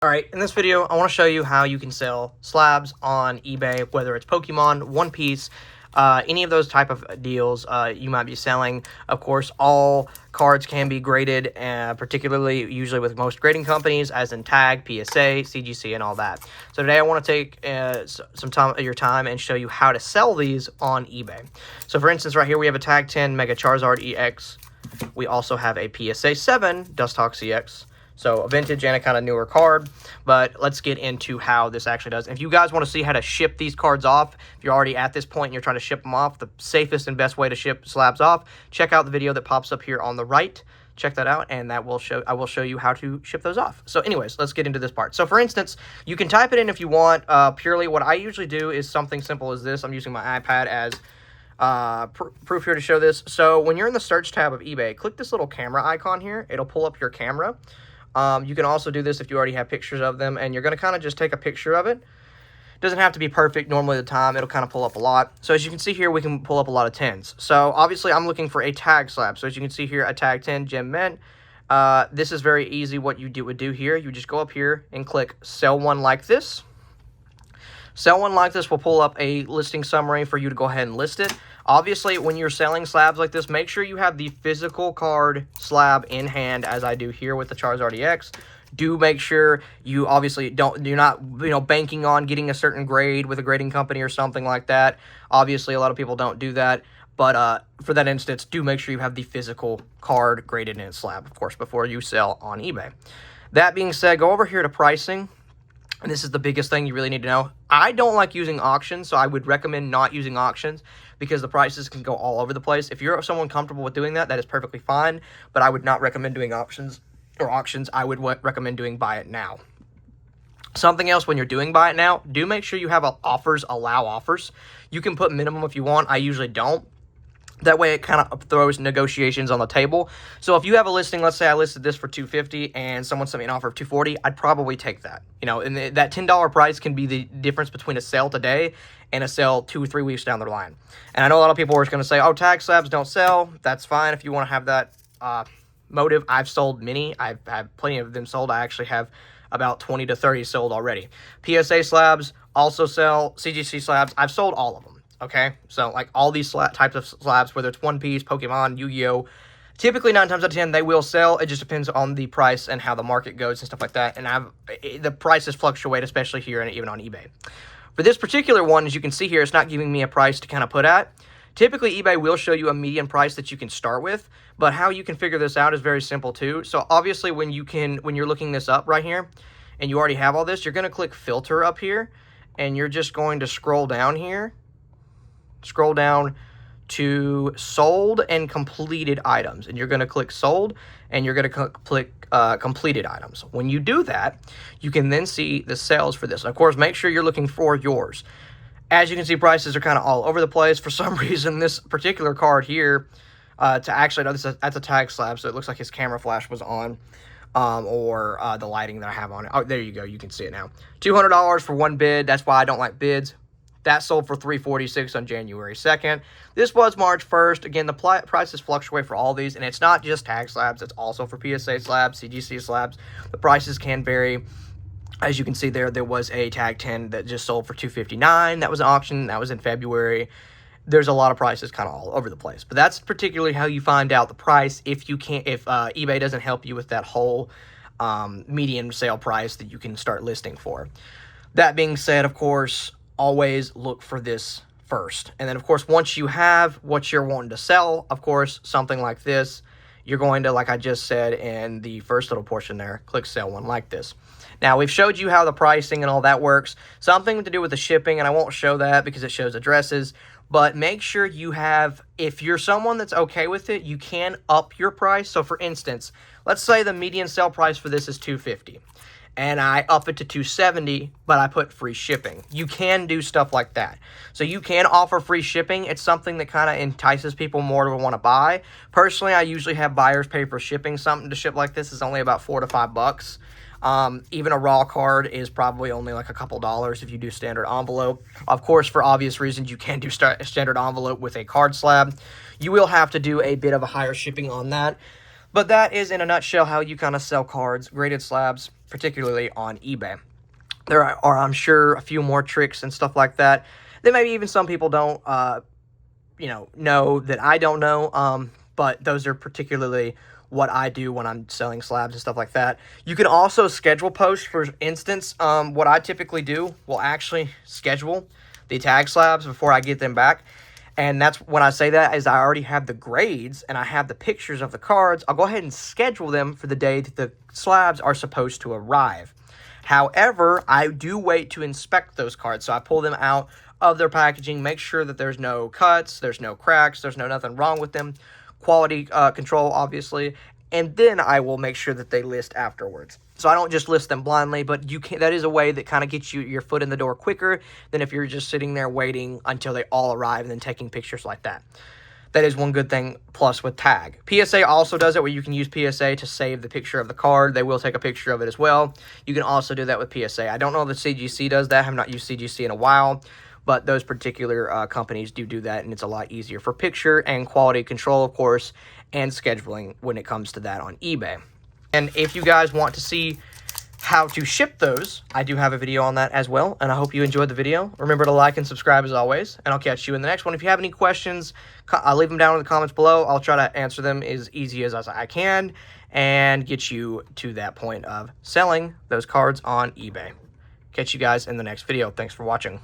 Alright, in this video, I want to show you how you can sell slabs on eBay, whether it's Pokemon, One Piece, any of those type of deals you might be selling. Of course, all cards can be graded, particularly usually with most grading companies, as in Tag, PSA, CGC, and all that. So today I want to take some time of your time and show you how to sell these on eBay. So for instance, right here we have a Tag 10 Mega Charizard EX. We also have a PSA 7 Dustox EX. So a vintage and a kind of newer card, but let's get into how this actually does. If you guys want to see how to ship these cards off, if you're already at this point and you're trying to ship them off, the safest and best way to ship slabs off, check out the video that pops up here on the right. Check that out, and I will show you how to ship those off. So anyways, let's get into this part. So for instance, you can type it in if you want. Purely what I usually do is something simple as this. I'm using my iPad as proof here to show this. So when you're in the search tab of eBay, click this little camera icon here. It'll pull up your camera. You can also do this if you already have pictures of them, and you're going to kind of just take a picture of it. It doesn't have to be perfect. Normally the time, it'll kind of pull up a lot. So as you can see here, we can pull up a lot of 10s. So obviously I'm looking for a tag slab. So as you can see here, a tag 10 gem mint. This is very easy. What you would do here, you just go up here and click sell one like this. Sell one like this will pull up a listing summary for you to go ahead and list it. Obviously, when you're selling slabs like this, make sure you have the physical card slab in hand, as I do here with the Charizard EX. Do make sure you obviously you're not banking on getting a certain grade with a grading company or something like that. Obviously, a lot of people don't do that. But for that instance, do make sure you have the physical card graded in its slab, of course, before you sell on eBay. That being said, go over here to pricing. And this is the biggest thing you really need to know. I don't like using auctions, so I would recommend not using auctions because the prices can go all over the place. If you're someone comfortable with doing that, that is perfectly fine, but I would not recommend doing auctions. I would recommend doing buy it now. Something else when you're doing buy it now, do make sure you have offers, allow offers. You can put minimum if you want. I usually don't. That way it kind of throws negotiations on the table. So if you have a listing, let's say I listed this for $250 and someone sent me an offer of $240, I'd probably take that. And that $10 price can be the difference between a sale today and a sale 2 or 3 weeks down the line. And I know a lot of people are going to say, oh, tag slabs don't sell. That's fine if you want to have that motive. I've sold many. I've had plenty of them sold. I actually have about 20 to 30 sold already. PSA slabs also sell. CGC slabs, I've sold all of them. Okay, so like all these types of slabs, whether it's One Piece, Pokemon, Yu-Gi-Oh, typically 9 times out of 10 they will sell. It just depends on the price and how the market goes and stuff like that. And the prices fluctuate, especially here and even on eBay. For this particular one, as you can see here, it's not giving me a price to kind of put at. Typically, eBay will show you a median price that you can start with, but how you can figure this out is very simple too. So obviously, when you're looking this up right here, and you already have all this, you're going to click filter up here, and you're just going to scroll down here. Scroll down to sold and completed items, and you're going to click sold, and you're going to click completed items. When you do that, you can then see the sales for this. And of course, make sure you're looking for yours. As you can see, prices are kind of all over the place. For some reason, this particular card here, that's a tag slab, so it looks like his camera flash was on, or the lighting that I have on it. Oh, there you go. You can see it now. $200 for one bid. That's why I don't like bids. That sold for $346 on January 2nd. This was March 1st. Again, the prices fluctuate for all these, and it's not just tag slabs. It's also for PSA slabs, CGC slabs. The prices can vary. As you can see there was a tag 10 that just sold for $259. That was an auction. That was in February. There's a lot of prices kind of all over the place. But that's particularly how you find out the price if eBay doesn't help you with that whole median sale price that you can start listing for. That being said, of course, always look for this first. And then, of course, once you have what you're wanting to sell, of course, something like this, you're going to, like I just said in the first little portion there, click sell one like this. Now, we've showed you how the pricing and all that works. Something to do with the shipping, and I won't show that because it shows addresses. But make sure you have, if you're someone that's okay with it, you can up your price. So, for instance, let's say the median sale price for this is $250. And I up it to $270, but I put free shipping. You can do stuff like that. So you can offer free shipping. It's something that kind of entices people more to want to buy. Personally, I usually have buyers pay for shipping. Something to ship like this is only about $4 to $5. Even a raw card is probably only like a couple dollars if you do standard envelope. Of course, for obvious reasons, you can do standard envelope with a card slab. You will have to do a bit of a higher shipping on that. But that is, in a nutshell, how you kind of sell cards, graded slabs, particularly on eBay. There are, I'm sure, a few more tricks and stuff like that that maybe even some people don't, know that I don't know. But those are particularly what I do when I'm selling slabs and stuff like that. You can also schedule posts. For instance, what I typically do will actually schedule the tag slabs before I get them back. And that's when I say that is I already have the grades and I have the pictures of the cards. I'll go ahead and schedule them for the day that the slabs are supposed to arrive. However, I do wait to inspect those cards. So I pull them out of their packaging, make sure that there's no cuts, there's no cracks, there's nothing wrong with them. Quality control, obviously. And then I will make sure that they list afterwards. So I don't just list them blindly, but you can. That is a way that kind of gets you your foot in the door quicker than if you're just sitting there waiting until they all arrive and then taking pictures like that. That is one good thing, plus with tag. PSA also does it, where you can use PSA to save the picture of the card. They will take a picture of it as well. You can also do that with PSA. I don't know if the CGC does that. I have not used CGC in a while, but those particular companies do that, and it's a lot easier for picture and quality control, of course, and scheduling when it comes to that on eBay. And if you guys want to see how to ship those, I do have a video on that as well, and I hope you enjoyed the video. Remember to like and subscribe as always, and I'll catch you in the next one. If you have any questions, I'll leave them down in the comments below. I'll try to answer them as easy as I can and get you to that point of selling those cards on eBay. Catch you guys in the next video. Thanks for watching.